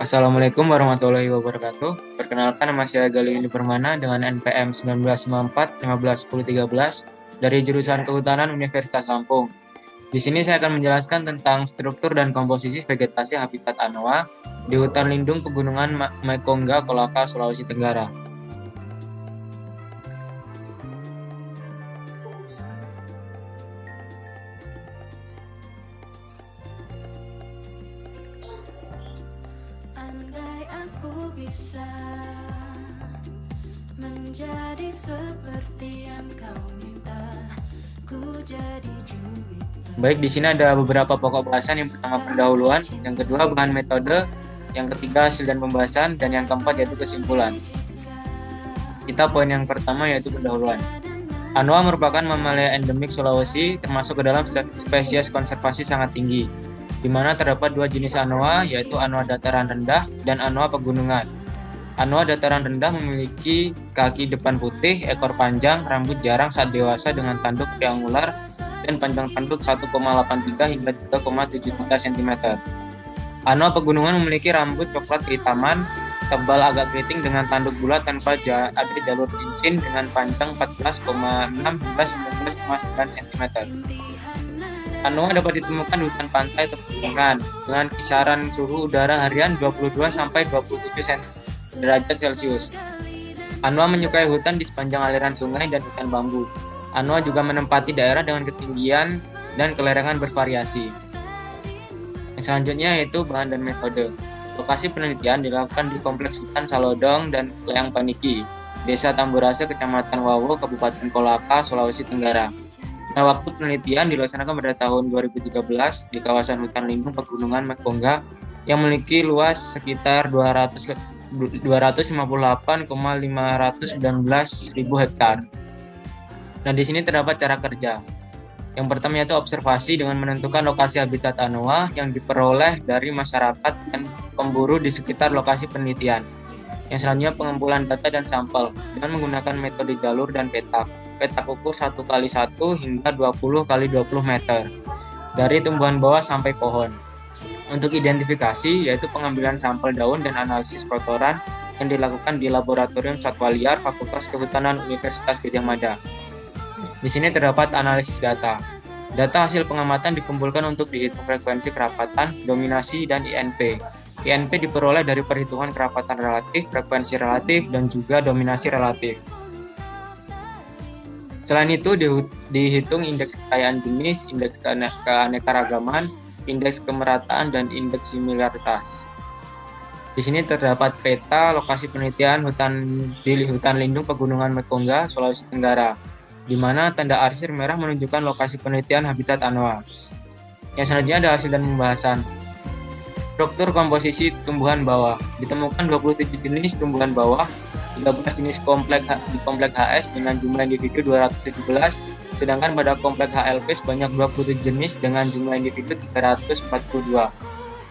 Assalamualaikum warahmatullahi wabarakatuh. Perkenalkan, nama saya Galih Permana dengan NPM 1994 151013 dari jurusan Kehutanan Universitas Lampung. Di sini saya akan menjelaskan tentang struktur dan komposisi vegetasi habitat anoa di hutan lindung pegunungan Mekonga, Kolaka, Sulawesi Tenggara. Andai aku bisa menjadi seperti yang kau minta, ku jadi juwita. Baik, di sini ada beberapa pokok bahasan. Yang pertama pendahuluan, yang kedua bahan metode, yang ketiga hasil dan pembahasan, dan yang keempat yaitu kesimpulan. Kita poin yang pertama yaitu pendahuluan. Anoa merupakan mamalia endemik Sulawesi, termasuk ke dalam spesies konservasi sangat tinggi, di mana terdapat dua jenis anoa, yaitu anoa dataran rendah dan anoa pegunungan. Anoa dataran rendah memiliki kaki depan putih, ekor panjang, rambut jarang saat dewasa dengan tanduk triangular dan panjang tanduk 1,83 hingga 3,73 cm. Anoa pegunungan memiliki rambut coklat kehitaman, tebal agak keriting dengan tanduk bulat tanpa ada jalur cincin dengan panjang 14,6 hingga 19,9 cm. Anoa dapat ditemukan di hutan pantai atau pegunungan dengan kisaran suhu udara harian 22 sampai 27 derajat Celcius. Anoa menyukai hutan di sepanjang aliran sungai dan hutan bambu. Anoa juga menempati daerah dengan ketinggian dan kelerengan bervariasi. Yang selanjutnya yaitu bahan dan metode. Lokasi penelitian dilakukan di Kompleks Hutan Salodong dan Leang Paniki, Desa Tamburase, Kecamatan Wawo, Kabupaten Kolaka, Sulawesi Tenggara. Nah, waktu penelitian dilaksanakan pada tahun 2013 di kawasan hutan lindung pegunungan Mekonga yang memiliki luas sekitar 258,519 ribu hektar. Nah, di sini terdapat cara kerja. Yang pertama yaitu observasi dengan menentukan lokasi habitat anoa yang diperoleh dari masyarakat dan pemburu di sekitar lokasi penelitian. Yang selanjutnya pengumpulan data dan sampel dengan menggunakan metode jalur dan petak. Petak ukur 1x1 hingga 20x20 meter dari tumbuhan bawah sampai pohon. Untuk identifikasi yaitu pengambilan sampel daun dan analisis kotoran yang dilakukan di Laboratorium Satwa Liar Fakultas Kehutanan Universitas Gadjah Mada. Di sini terdapat analisis data. Data hasil pengamatan dikumpulkan untuk dihitung frekuensi kerapatan, dominasi, dan INP. INP diperoleh dari perhitungan kerapatan relatif, frekuensi relatif, dan juga dominasi relatif. Selain itu, dihitung indeks kekayaan jenis, indeks keanekaragaman, indeks kemerataan, dan indeks similaritas. Di sini terdapat peta lokasi penelitian di hutan lindung pegunungan Mekonga, Sulawesi Tenggara, di mana tanda arsir merah menunjukkan lokasi penelitian habitat anoa. Yang selanjutnya ada hasil dan pembahasan. Struktur komposisi tumbuhan bawah. Ditemukan 27 jenis tumbuhan bawah, 13 jenis di kompleks HS dengan jumlah individu 217, sedangkan pada kompleks HLP sebanyak 27 jenis dengan jumlah individu 342.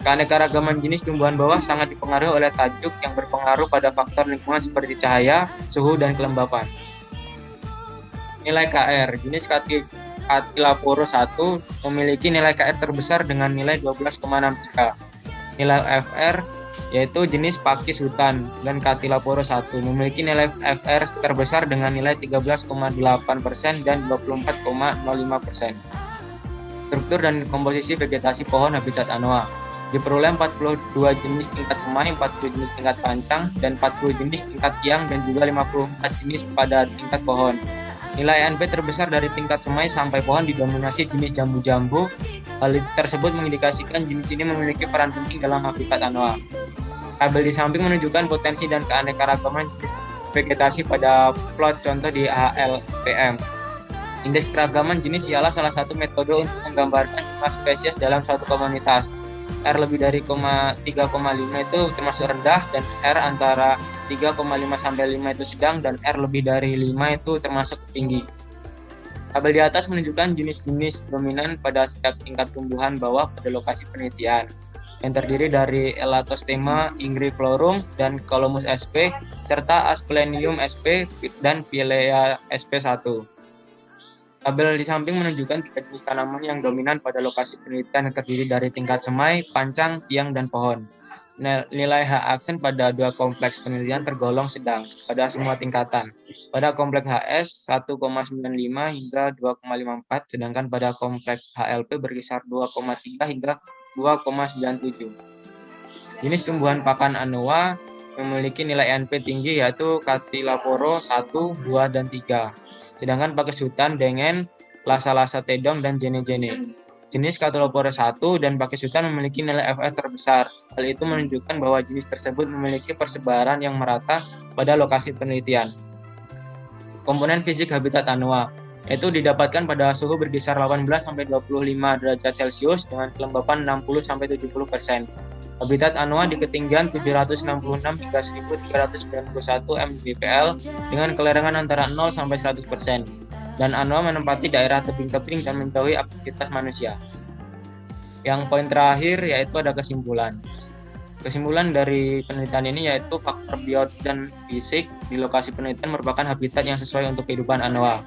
Keanekaragaman jenis tumbuhan bawah sangat dipengaruhi oleh tajuk yang berpengaruh pada faktor lingkungan seperti cahaya, suhu, dan kelembapan. Nilai KR, jenis Catylophoros 1 memiliki nilai KR terbesar dengan nilai 12,63. Nilai FR yaitu jenis pakis hutan dan Catylophoros 1 memiliki nilai FR terbesar dengan nilai 13,8% dan 24,05%. Struktur dan komposisi vegetasi pohon habitat anoa. Diperoleh 42 jenis tingkat semai, 40 jenis tingkat pancang, dan 40 jenis tingkat tiang, dan juga 54 jenis pada tingkat pohon. Nilai NP terbesar dari tingkat semai sampai pohon didominasi jenis jambu-jambu. Hal tersebut mengindikasikan jenis ini memiliki peran penting dalam habitat anoa. Tabel di samping menunjukkan potensi dan keanekaragaman jenis vegetasi pada plot contoh di HLPM. Indeks keragaman jenis ialah salah satu metode untuk menggambarkan jumlah spesies dalam suatu komunitas. R lebih dari 3,5 itu termasuk rendah, dan R antara 3,5 sampai 5 itu sedang, dan R lebih dari 5 itu termasuk tinggi. Tabel di atas menunjukkan jenis-jenis dominan pada setiap tingkat tumbuhan bawah pada lokasi penelitian, yang terdiri dari Elatostema ingriflorum dan Columbus sp, serta Asplenium sp dan Pilea sp1. Tabel di samping menunjukkan 3 jenis tanaman yang dominan pada lokasi penelitian yang terdiri dari tingkat semai, pancang, tiang, dan pohon. Nilai H aksen pada dua kompleks penelitian tergolong sedang pada semua tingkatan. Pada kompleks HS 1,95 hingga 2,54, sedangkan pada kompleks HLP berkisar 2,3 hingga 2,97. Jenis tumbuhan pakan anoa memiliki nilai NP tinggi yaitu Cattiloporo 1, 2, dan 3. Sedangkan pakis hutan dengan Lasa-lasa tedong dan jene-jene. Jenis Cattiloporo 1 dan pakis hutan memiliki nilai FF terbesar. Hal itu menunjukkan bahwa jenis tersebut memiliki persebaran yang merata pada lokasi penelitian. Komponen fisik habitat anoa itu didapatkan pada suhu berkisar 18-25 derajat Celcius dengan kelembapan 60-70%. Habitat anoa di ketinggian 766 hingga 1391 mdpl dengan kelerengan antara 0-100%. Dan anoa menempati daerah tebing-tebing dan menjauhi aktivitas manusia. Yang poin terakhir yaitu ada kesimpulan. Kesimpulan dari penelitian ini yaitu faktor biotik dan fisik di lokasi penelitian merupakan habitat yang sesuai untuk kehidupan anoa.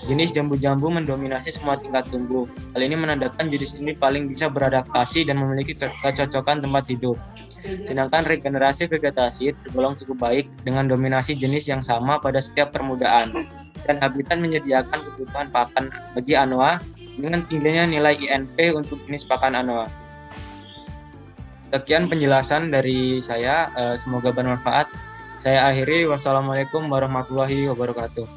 Jenis jambu-jambu mendominasi semua tingkat tumbuh. Hal ini menandakan jenis ini paling bisa beradaptasi dan memiliki kecocokan tempat hidup. Sedangkan regenerasi vegetasi tergolong cukup baik dengan dominasi jenis yang sama pada setiap permukaan. Dan habitat menyediakan kebutuhan pakan bagi anoa dengan tingginya nilai INP untuk jenis pakan anoa. Sekian penjelasan dari saya, semoga bermanfaat. Saya akhiri, wassalamualaikum warahmatullahi wabarakatuh.